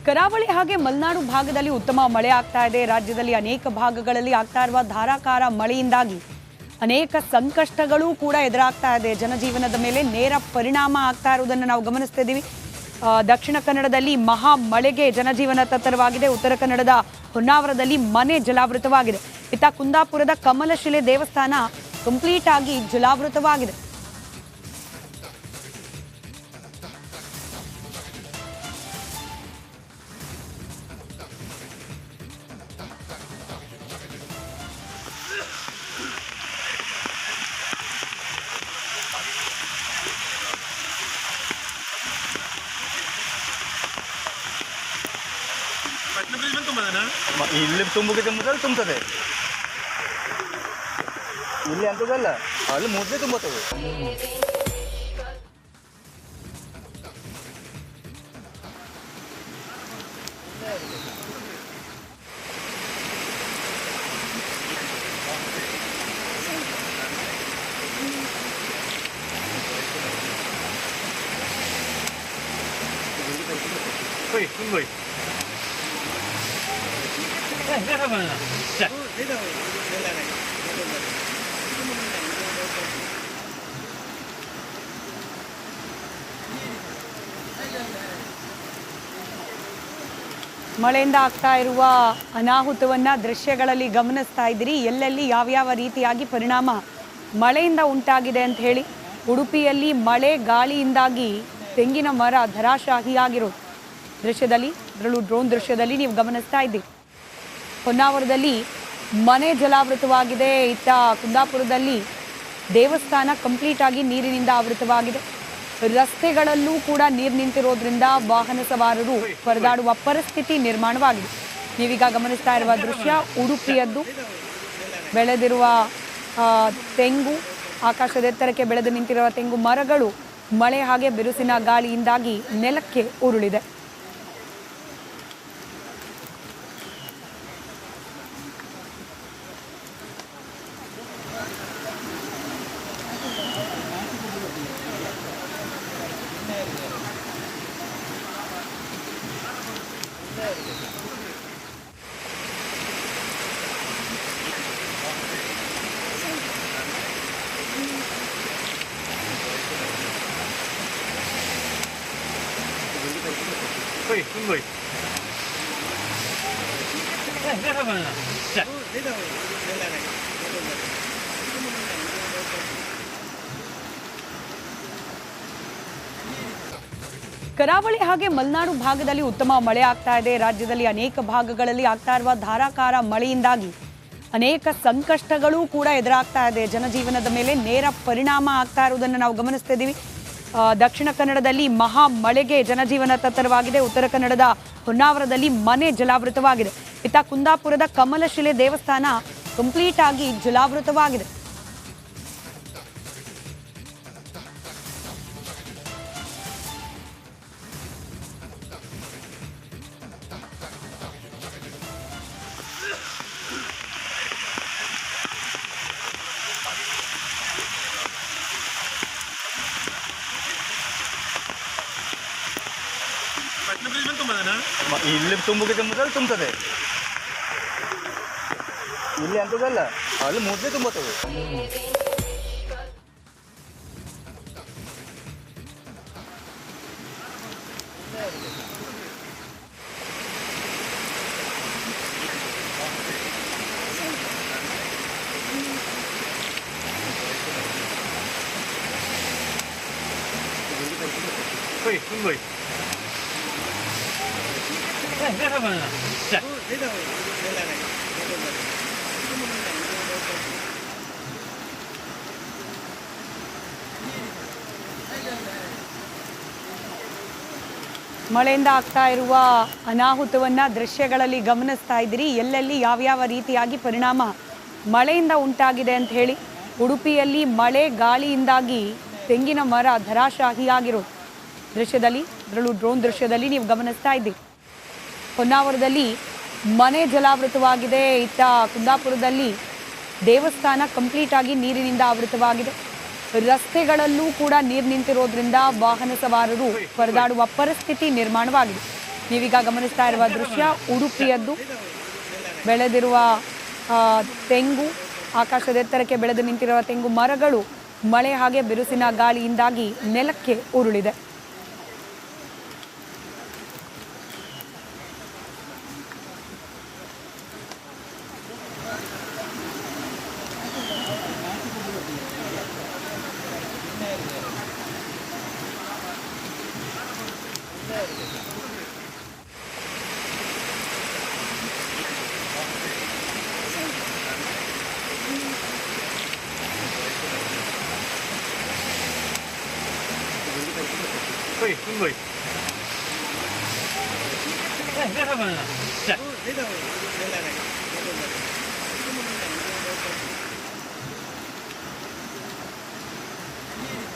ಕರಾವಳಿ ಹಾಗೆ ಮಲೆನಾಡು ಭಾಗದಲ್ಲಿ ಉತ್ತಮ ಮಳೆ ಆಗ್ತಾ ಇದೆ. ರಾಜ್ಯದಲ್ಲಿ ಅನೇಕ ಭಾಗಗಳಲ್ಲಿ ಆಗ್ತಾ ಇರುವ ಧಾರಾಕಾರ ಮಳೆಯಿಂದಾಗಿ ಅನೇಕ ಸಂಕಷ್ಟಗಳು ಕೂಡ ಎದುರಾಗ್ತಾ ಇದೆ. ಜನಜೀವನದ ಮೇಲೆ ನೇರ ಪರಿಣಾಮ ಆಗ್ತಾ ಇರುವುದನ್ನು ನಾವು ಗಮನಿಸ್ತಾ ಇದ್ದೀವಿ. ದಕ್ಷಿಣ ಕನ್ನಡದಲ್ಲಿ ಮಹಾ ಮಳೆಗೆ ಜನಜೀವನ ತತ್ತರವಾಗಿದೆ. ಉತ್ತರ ಕನ್ನಡದ ಹೊನ್ನಾವರದಲ್ಲಿ ಮನೆ ಜಲಾವೃತವಾಗಿದೆ. ಇತ್ತ ಕುಂದಾಪುರದ ಕಮಲಶಿಲೆ ದೇವಸ್ಥಾನ ಕಂಪ್ಲೀಟ್ ಆಗಿ ಜಲಾವೃತವಾಗಿದೆ. ಇಲ್ಲಿ ತುಂಬುತ್ತದೆ ಇಲ್ಲಿ ಅಂತದಲ್ಲ, ಅಲ್ಲಿ ಮೊದಲೇ ತುಂಬುತ್ತದೆ. ಮಳೆಯಿಂದ ಆಗ್ತಾ ಇರುವ ಅನಾಹುತವನ್ನ ದೃಶ್ಯಗಳಲ್ಲಿ ಗಮನಿಸ್ತಾ ಇದ್ದೀರಿ. ಎಲ್ಲೆಲ್ಲಿ ಯಾವ್ಯಾವ ರೀತಿಯಾಗಿ ಪರಿಣಾಮ ಮಳೆಯಿಂದ ಉಂಟಾಗಿದೆ ಅಂತ ಹೇಳಿ. ಉಡುಪಿಯಲ್ಲಿ ಮಳೆ ಗಾಳಿಯಿಂದಾಗಿ ತೆಂಗಿನ ಮರ ಧರಾಶಾಹಿಯಾಗಿರೋದು ದೃಶ್ಯದಲ್ಲಿ, ಅದರಲ್ಲೂ ಡ್ರೋನ್ ದೃಶ್ಯದಲ್ಲಿ ನೀವು ಗಮನಿಸ್ತಾ ಇದ್ದೀರಿ. ಹೊನ್ನಾವರದಲ್ಲಿ ಮನೆ ಜಲಾವೃತವಾಗಿದೆ. ಇತ್ತ ಕುಂದಾಪುರದಲ್ಲಿ ದೇವಸ್ಥಾನ ಕಂಪ್ಲೀಟ್ ಆಗಿ ನೀರಿನಿಂದ ಆವೃತವಾಗಿದೆ. ರಸ್ತೆಗಳಲ್ಲೂ ಕೂಡ ನೀರು ನಿಂತಿರೋದ್ರಿಂದ ವಾಹನ ಸವಾರರು ಪರದಾಡುವ ಪರಿಸ್ಥಿತಿ ನಿರ್ಮಾಣವಾಗಿದೆ. ನೀವೀಗ ಗಮನಿಸ್ತಾ ಇರುವ ದೃಶ್ಯ ಉಡುಪಿಯದ್ದು. ಬೆಳೆದಿರುವ ತೆಂಗು, ಆಕಾಶದ ಎತ್ತರಕ್ಕೆ ಬೆಳೆದು ನಿಂತಿರುವ ತೆಂಗು ಮರಗಳು ಮಳೆ ಹಾಗೆ ಬಿರುಸಿನ ಗಾಳಿಯಿಂದಾಗಿ ನೆಲಕ್ಕೆ ಉರುಳಿದೆ. ಕರಾವಳಿ ಹಾಗೆ ಮಲೆನಾಡು ಭಾಗದಲ್ಲಿ ಉತ್ತಮ ಮಳೆ ಆಗ್ತಾ ಇದೆ. ರಾಜ್ಯದಲ್ಲಿ ಅನೇಕ ಭಾಗಗಳಲ್ಲಿ ಆಗ್ತಾ ಇರುವ ಧಾರಾಕಾರ ಮಳೆಯಿಂದಾಗಿ ಅನೇಕ ಸಂಕಷ್ಟಗಳು ಕೂಡ ಎದುರಾಗ್ತಾ ಇದೆ. ಜನಜೀವನದ ಮೇಲೆ ನೇರ ಪರಿಣಾಮ ಆಗ್ತಾ ಇರುವುದನ್ನು ನಾವು ಗಮನಿಸ್ತಾ ಇದ್ದೀವಿ. ದಕ್ಷಿಣ ಕನ್ನಡದಲ್ಲಿ ಮಹಾ ಮಳೆಗೆ ಜನಜೀವನ ತತ್ತರವಾಗಿದೆ. ಉತ್ತರ ಕನ್ನಡದ ಹೊನ್ನಾವರದಲ್ಲಿ ಮನೆ ಜಲಾವೃತವಾಗಿದೆ. ಇತ್ತ ಕುಂದಾಪುರದ ಕಮಲಶಿಲೆ ದೇವಸ್ಥಾನ ಕಂಪ್ಲೀಟ್ ಆಗಿ ಜಲಾವೃತವಾಗಿದೆ. ಇಲ್ಲಿ ತುಂಬುತ್ತದೆ ಇಲ್ಲಿ ಅಂತದಲ್ಲ, ಅಲ್ಲಿ ಮೊದಲೇ ತುಂಬುತ್ತದೆ. ಮಳೆಯಿಂದ ಆಗ್ತಾ ಇರುವ ಅನಾಹುತವನ್ನ ದೃಶ್ಯಗಳಲ್ಲಿ ಗಮನಿಸ್ತಾ ಇದ್ದೀರಿ. ಎಲ್ಲೆಲ್ಲಿ ಯಾವ್ಯಾವ ರೀತಿಯಾಗಿ ಪರಿಣಾಮ ಮಳೆಯಿಂದ ಉಂಟಾಗಿದೆ ಅಂತ ಹೇಳಿ. ಉಡುಪಿಯಲ್ಲಿ ಮಳೆ ಗಾಳಿಯಿಂದಾಗಿ ತೆಂಗಿನ ಮರ ಧರಾಶಾಹಿಯಾಗಿರೋದು ದೃಶ್ಯದಲ್ಲಿ, ಅದರಲ್ಲೂ ಡ್ರೋನ್ ದೃಶ್ಯದಲ್ಲಿ ನೀವು ಗಮನಿಸ್ತಾ ಇದ್ದೀರಿ. ಹೊನ್ನಾವರದಲ್ಲಿ ಮನೆ ಜಲಾವೃತವಾಗಿದೆ. ಇತ್ತ ಕುಂದಾಪುರದಲ್ಲಿ ದೇವಸ್ಥಾನ ಕಂಪ್ಲೀಟ್ ಆಗಿ ನೀರಿನಿಂದ ಆವೃತವಾಗಿದೆ. ರಸ್ತೆಗಳಲ್ಲೂ ಕೂಡ ನೀರು ನಿಂತಿರೋದ್ರಿಂದ ವಾಹನ ಸವಾರರು ಪರದಾಡುವ ಪರಿಸ್ಥಿತಿ ನಿರ್ಮಾಣವಾಗಿದೆ. ನೀವೀಗ ಗಮನಿಸ್ತಾ ಇರುವ ದೃಶ್ಯ ಉಡುಪಿಯದ್ದು. ಬೆಳೆದಿರುವ ತೆಂಗು, ಆಕಾಶದ ಎತ್ತರಕ್ಕೆ ಬೆಳೆದು ನಿಂತಿರುವ ತೆಂಗು ಮರಗಳು ಮಳೆ ಹಾಗೆ ಬಿರುಸಿನ ಗಾಳಿಯಿಂದಾಗಿ ನೆಲಕ್ಕೆ ಉರುಳಿದೆ.